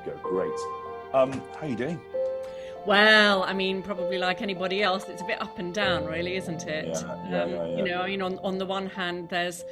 go. Great. How you doing? Well, I mean, probably like anybody else, it's a bit up and down, really, isn't it? Yeah, yeah, yeah, yeah. I mean, on the one hand, there's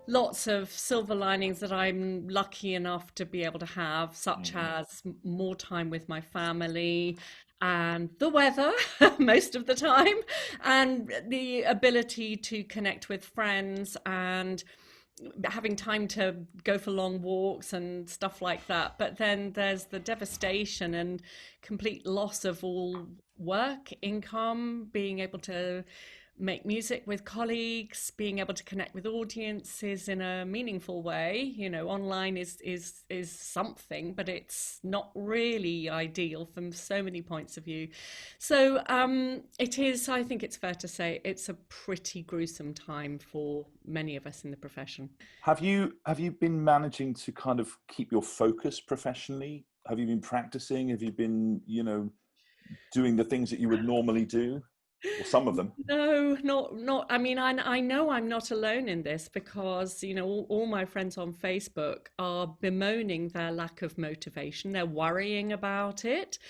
lots of silver linings that I'm lucky enough to be able to have, such Mm. as more time with my family and the weather most of the time, and the ability to connect with friends and having time to go for long walks and stuff like that. But then there's the devastation and complete loss of all work, income, being able to make music with colleagues, being able to connect with audiences in a meaningful way. You know, online is something, but it's not really ideal from so many points of view. So it is. I think it's fair to say it's a pretty gruesome time for many of us in the profession. Have you been managing to kind of keep your focus professionally? Have you been practicing? Have you been, doing the things that you would normally do, or some of them? No, not. I mean, I know I'm not alone in this because all my friends on Facebook are bemoaning their lack of motivation. They're worrying about it.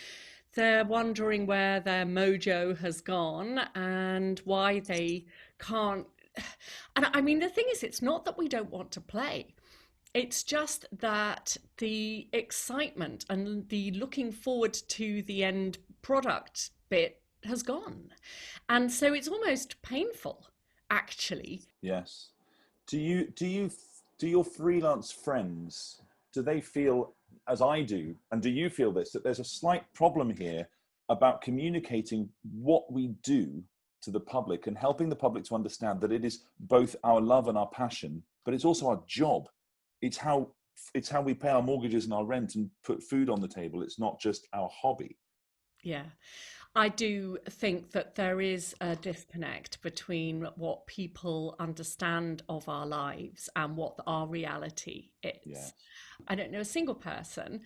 They're wondering where their mojo has gone and why they can't. And I mean, the thing is, it's not that we don't want to play. It's just that the excitement and the looking forward to the end product bit has gone. And so it's almost painful, actually. Yes. Do your freelance friends, do they feel as I do, and do you feel this, that there's a slight problem here about communicating what we do to the public and helping the public to understand that it is both our love and our passion, but it's also our job. It's how it's how we pay our mortgages and our rent and put food on the table. It's not just our hobby. Yeah. I do think that there is a disconnect between what people understand of our lives and what our reality is. Yes. I don't know a single person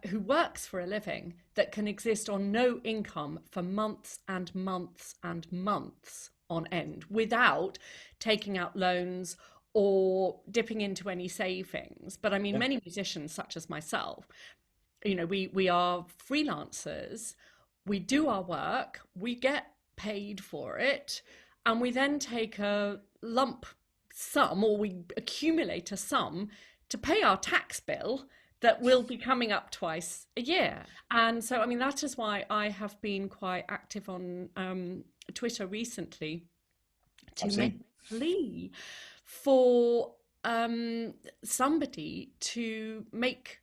who works for a living that can exist on no income for months and months and months on end without taking out loans or dipping into any savings. But I mean, Yeah. many musicians, such as myself, we are freelancers, we do our work, we get paid for it, and we then take a lump sum or we accumulate a sum to pay our tax bill that will be coming up twice a year. And so, I mean, that is why I have been quite active on Twitter recently to I've make seen. a plea for somebody to make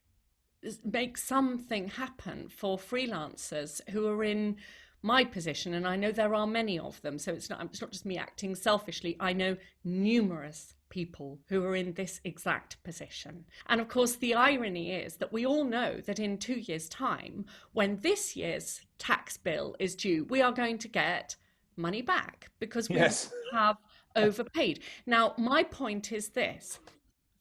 something happen for freelancers who are in my position, and I know there are many of them, so it's not just me acting selfishly. I know numerous people who are in this exact position. And of course, the irony is that we all know that in 2 years' time, when this year's tax bill is due, we are going to get money back because we Yes. have overpaid. Now, my point is this,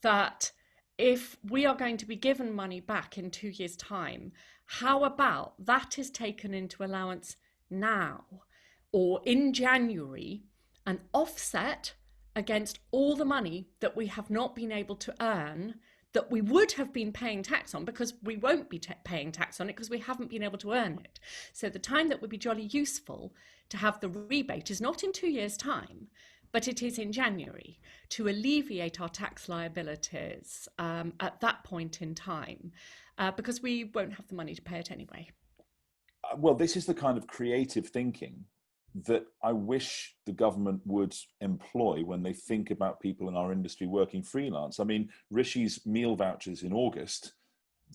that if we are going to be given money back in 2 years' time, how about that is taken into allowance now or in January and offset against all the money that we have not been able to earn that we would have been paying tax on because we won't be paying tax on it because we haven't been able to earn it. So the time that would be jolly useful to have the rebate is not in 2 years' time, but it is in January to alleviate our tax liabilities at that point in time because we won't have the money to pay it anyway. Well, this is the kind of creative thinking that I wish the government would employ when they think about people in our industry working freelance. I mean, Rishi's meal vouchers in August,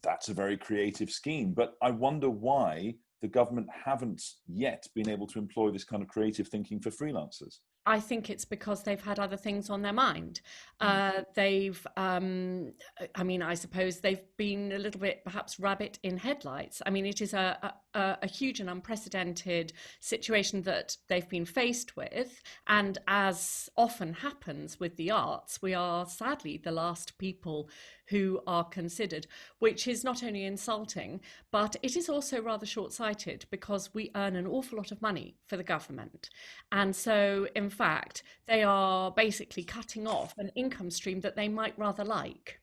that's a very creative scheme, but I wonder why the government haven't yet been able to employ this kind of creative thinking for freelancers. I think it's because they've had other things on their mind. Mm. I mean, I suppose they've been a little bit perhaps rabbit in headlights. I mean, it is a huge and unprecedented situation that they've been faced with. And as often happens with the arts, we are sadly the last people who are considered, which is not only insulting, but it is also rather short-sighted because we earn an awful lot of money for the government. And so, in fact, they are basically cutting off an income stream that they might rather like.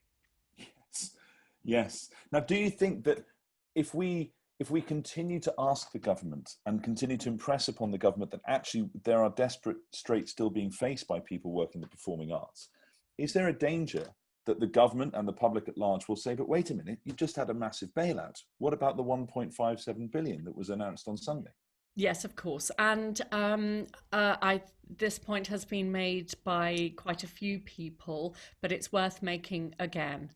Yes. Now, do you think that if we if we continue to ask the government and continue to impress upon the government that actually there are desperate straits still being faced by people working in the performing arts, is there a danger that the government and the public at large will say, but wait a minute, you just had a massive bailout. What about the 1.57 billion that was announced on Sunday? Yes, of course. And this point has been made by quite a few people, but it's worth making again.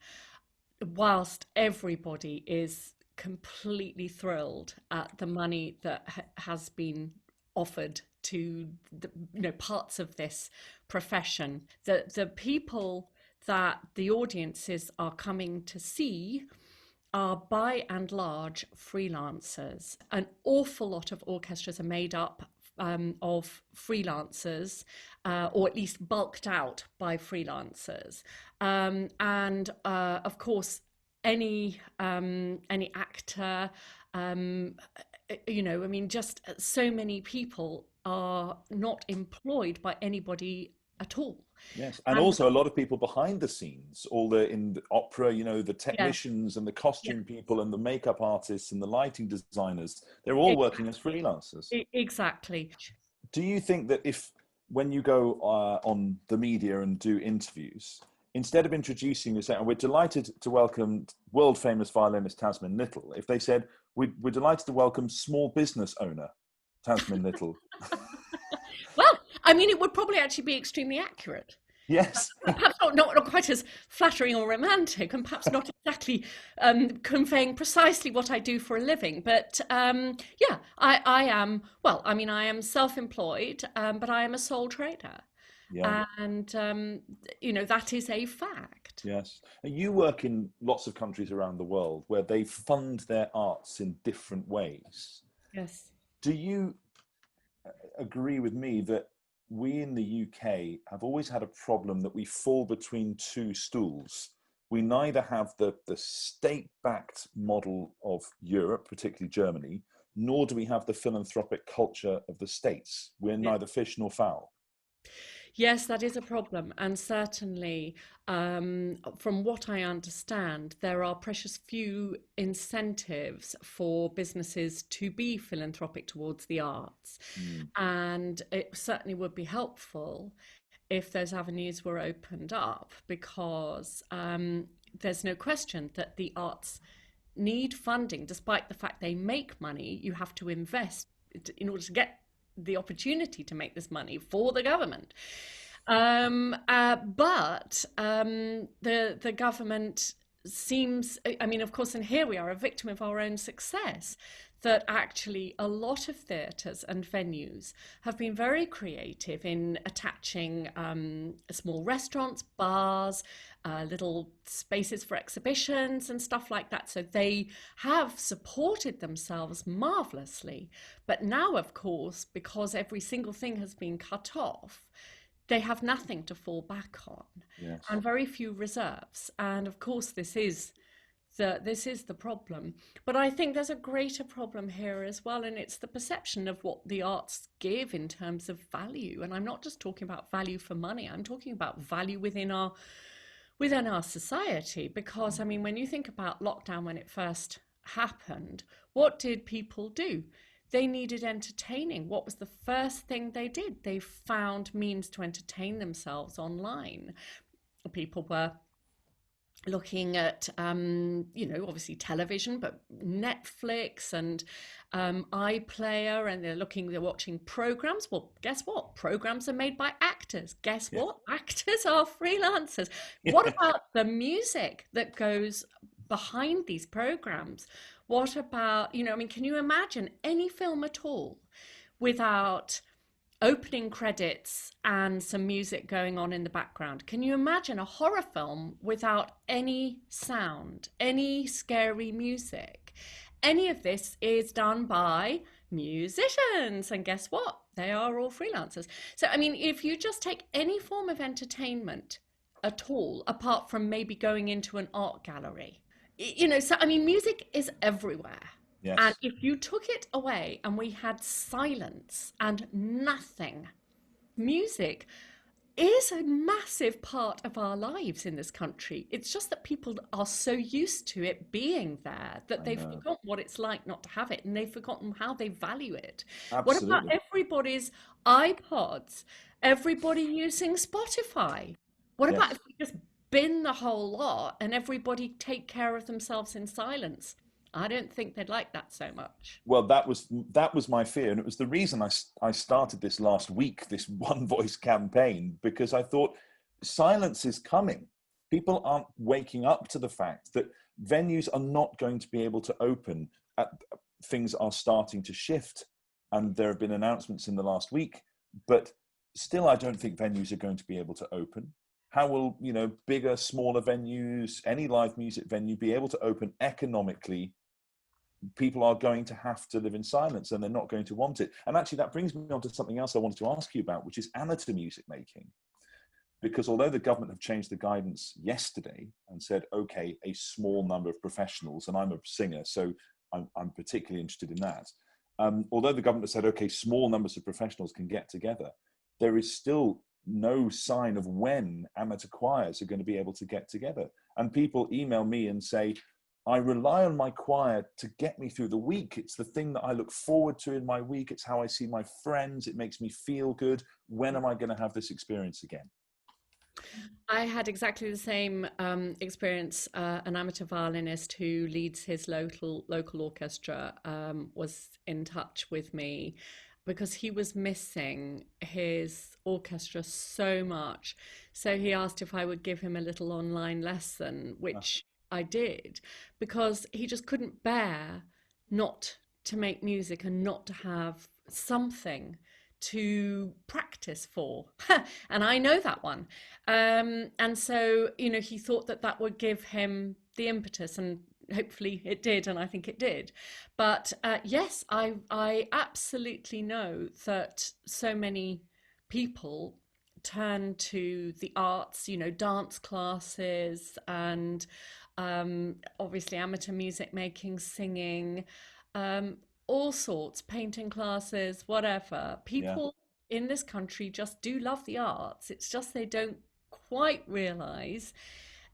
Whilst everybody is completely thrilled at the money that has been offered to the, parts of this profession, the people that the audiences are coming to see are by and large freelancers. An awful lot of orchestras are made up of freelancers, or at least bulked out by freelancers. And of course, any actor, I mean, just so many people are not employed by anybody at all. Yes, and And also a lot of people behind the scenes, all the in the opera, the yes, technicians and the yes, costume people and the makeup artists and the lighting designers, they're all working as exactly, freelancers. exactly. Do you think that if when you go on the media and do interviews, instead of introducing you, saying, we're delighted to welcome world famous violinist Tasmin Little, if they said, we're delighted to welcome small business owner Tasmin Little. Well, I mean, it would probably actually be extremely accurate. Yes. Perhaps not quite as flattering or romantic, and perhaps not exactly conveying precisely what I do for a living. But yeah, I am, well, I mean, I am self-employed, but I am a sole trader. Yeah. And, that is a fact. Yes. And you work in lots of countries around the world where they fund their arts in different ways. Yes. Do you agree with me that we in the UK have always had a problem that we fall between two stools? We neither have the state-backed model of Europe, particularly Germany, nor do we have the philanthropic culture of the States. We're Yeah. neither fish nor fowl. Yes, that is a problem. And certainly, from what I understand, there are precious few incentives for businesses to be philanthropic towards the arts. Mm, And it certainly would be helpful if those avenues were opened up, because there's no question that the arts need funding. Despite the fact they make money, you have to invest in order to get the opportunity to make this money for the government. But the government seems, I mean, of course, and here we are, a victim of our own success, that actually a lot of theatres and venues have been very creative in attaching small restaurants, bars, little spaces for exhibitions and stuff like that. So they have supported themselves marvelously. But now, of course, because every single thing has been cut off, they have nothing to fall back on, yes. and very few reserves. And of course, this is the problem. But I think there's a greater problem here as well, and it's the perception of what the arts give in terms of value. And I'm not just talking about value for money, I'm talking about value within our society. Because I mean, when you think about lockdown when it first happened, what did people do? They needed entertaining. What was the first thing they did? They found means to entertain themselves online. People were looking at, obviously television, but Netflix and iPlayer, and they're watching programs. Well, guess what? Programs are made by actors. Guess Yeah. what? Actors are freelancers. What about the music that goes behind these programs? What about, I mean, can you imagine any film at all without opening credits and some music going on in the background? Can you imagine a horror film without any sound, any scary music? Any of this is done by musicians, and guess what? They are all freelancers. So, I mean, if you just take any form of entertainment at all, apart from maybe going into an art gallery, so I mean, music is everywhere. And Yes. if you took it away and we had silence and nothing, music is a massive part of our lives in this country. It's just that people are so used to it being there that I they've know. forgotten what it's like not to have it, and they've forgotten how they value it. What about Absolutely. everybody's iPods, everybody using Spotify? What about Yes. if we just bin the whole lot and everybody take care of themselves in silence? I don't think they'd like that so much. Well, that was my fear, and it was the reason I started this last week, this one voice campaign, because I thought silence is coming. People aren't waking up to the fact that venues are not going to be able to open. Things are starting to shift, and there have been announcements in the last week, but still, I don't think venues are going to be able to open. How will, bigger, smaller venues, any live music venue be able to open economically? People are going to have to live in silence, and they're not going to want it. And actually, that brings me on to something else I wanted to ask you about, which is amateur music making. Because although the government have changed the guidance yesterday and said, okay, a small number of professionals, and I'm a singer, so I'm particularly interested in that. Although the government has said, okay, small numbers of professionals can get together, there is still no sign of when amateur choirs are going to be able to get together. And people email me and say, I rely on my choir to get me through the week. It's the thing that I look forward to in my week. It's how I see my friends. It makes me feel good. When am I going to have this experience again? I had exactly the same experience. An amateur violinist who leads his local orchestra was in touch with me because he was missing his orchestra so much. So he asked if I would give him a little online lesson, which I did, because he just couldn't bear not to make music and not to have something to practice for. And I know that one. And so, he thought that that would give him the impetus, and hopefully it did, and I think it did. But yes, I absolutely know that so many people turn to the arts, dance classes, and obviously amateur music making, singing, all sorts, painting classes, whatever. Yeah. People in this country just do love the arts. It's just they don't quite realize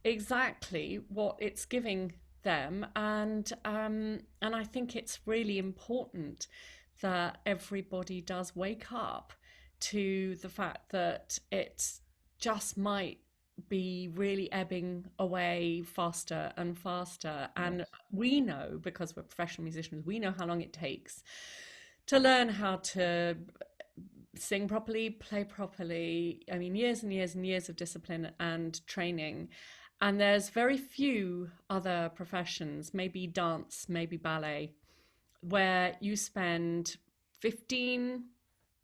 exactly what it's giving them, and I think it's really important that everybody does wake up to the fact that it just might be really ebbing away faster and faster. And Yes. we know, because we're professional musicians, we know how long it takes to learn how to sing properly, play properly. I mean, years and years and years of discipline and training. And there's very few other professions, maybe dance, maybe ballet, where you spend 15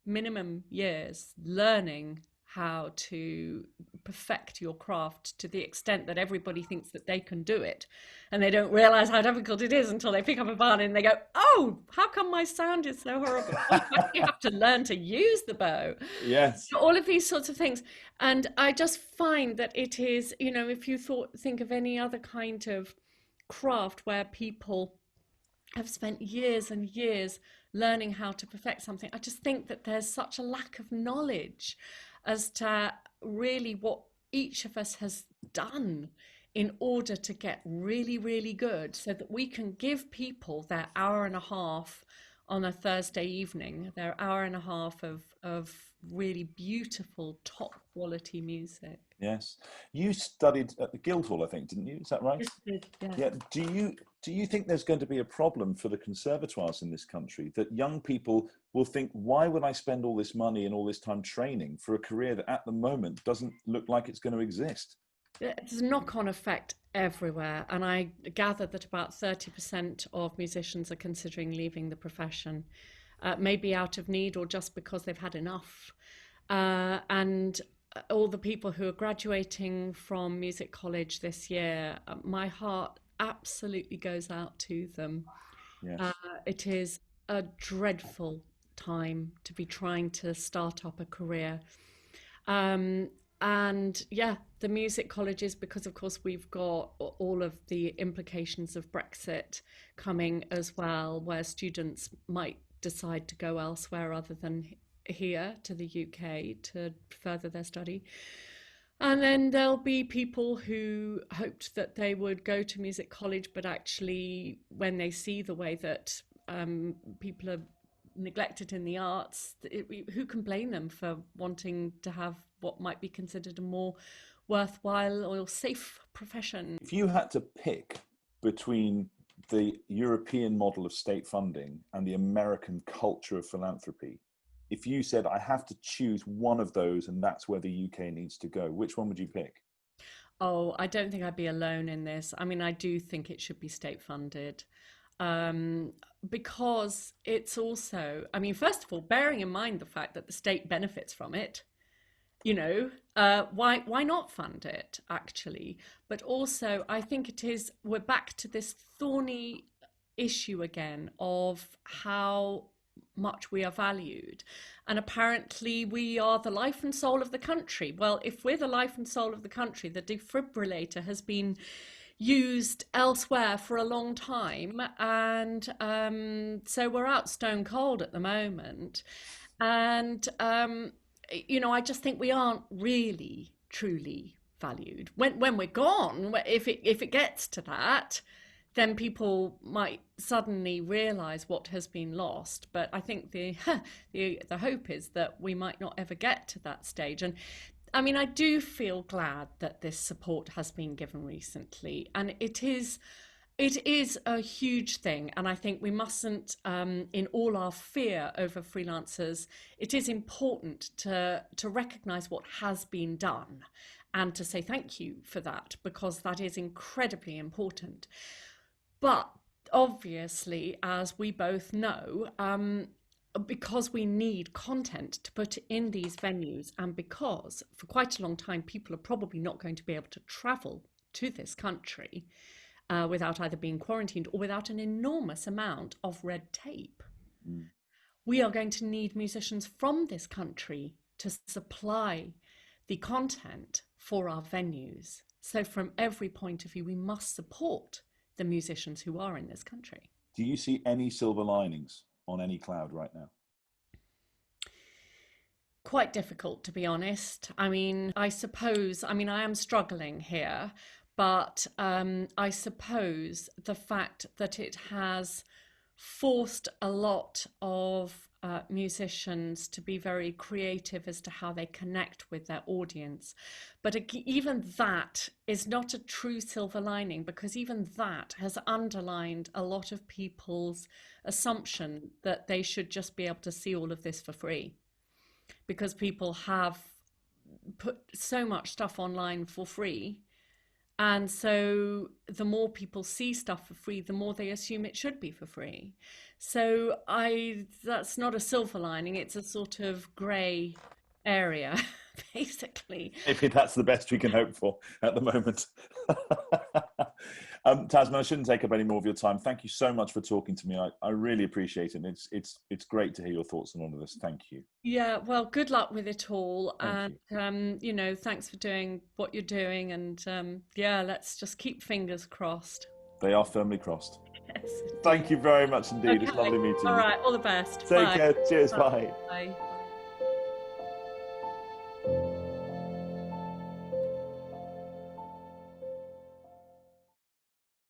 minimum years learning how to perfect your craft to the extent that everybody thinks that they can do it, and they don't realize how difficult it is until they pick up a violin and they go, oh, how come my sound is so horrible? Oh, you actually have to learn to use the bow. Yes. All of these sorts of things. And I just find that it is, if you think of any other kind of craft where people have spent years and years learning how to perfect something, I just think that there's such a lack of knowledge as to really what each of us has done in order to get really, really good, so that we can give people their hour and a half on a Thursday evening, their hour and a half of really beautiful, top quality music. Yes. You studied at the Guildhall, I think, didn't you? Is that right? Yes, it is, yes. Yeah. Do you think there's going to be a problem for the conservatoires in this country, that young people will think, why would I spend all this money and all this time training for a career that at the moment doesn't look like it's going to exist? There's a knock-on effect everywhere, and I gather that about 30% of musicians are considering leaving the profession, maybe out of need or just because they've had enough. And all the people who are graduating from music college this year, my heart absolutely goes out to them. Uh, Yes. it is a dreadful time to be trying to start up a career. Um, and yeah, the music colleges, because of course we've got all of the implications of Brexit coming as well, where students might decide to go elsewhere other than here to the UK to further their study. And then there'll be people who hoped that they would go to music college, but actually, when they see the way that people are neglected in the arts, who can blame them for wanting to have what might be considered a more worthwhile or safe profession? If you had to pick between the European model of state funding and the American culture of philanthropy, if you said, I have to choose one of those and that's where the UK needs to go, which one would you pick? Oh, I don't think I'd be alone in this. I mean, I do think it should be state funded. Um, because it's also, I mean, first of all, bearing in mind the fact that the state benefits from it, why not fund it actually? But also, I think we're back to this thorny issue again of how much we are valued. And apparently, we are the life and soul of the country. Well, if we're the life and soul of the country, the defibrillator has been used elsewhere for a long time. And so we're out stone cold at the moment. And I just think we aren't really truly valued. When we're gone, if it gets to that, then people might suddenly realize what has been lost. But I think the hope is that we might not ever get to that stage. And I mean, I do feel glad that this support has been given recently, and it is a huge thing, and I think we mustn't, in all our fear over freelancers, it is important to recognise what has been done and to say thank you for that, because that is incredibly important. But obviously, as we both know, because we need content to put in these venues, and because for quite a long time people are probably not going to be able to travel to this country without either being quarantined or without an enormous amount of red tape. Mm. We are going to need musicians from this country to supply the content for our venues. So from every point of view, we must support the musicians who are in this country. Do you see any silver linings on any cloud right now? Quite difficult, to be honest. I mean, I am struggling here, but I suppose the fact that it has forced a lot of musicians to be very creative as to how they connect with their audience. But even that is not a true silver lining, because even that has underlined a lot of people's assumption that they should just be able to see all of this for free, because people have put so much stuff online for free. And so the more people see stuff for free, the more they assume it should be for free. So that's not a silver lining, it's a sort of grey area, basically. Maybe that's the best we can hope for at the moment. Tasmin, I shouldn't take up any more of your time. Thank you so much for talking to me. I really appreciate it. It's great to hear your thoughts on all of this. Thank you. Yeah, well, good luck with it all. Thank And, thanks for doing what you're doing. And yeah, let's just keep fingers crossed. They are firmly crossed. Yes. Thank you very much indeed. Okay. It's lovely meeting you. All right, all the best. Take Bye. care. Cheers. Bye. Bye. Bye.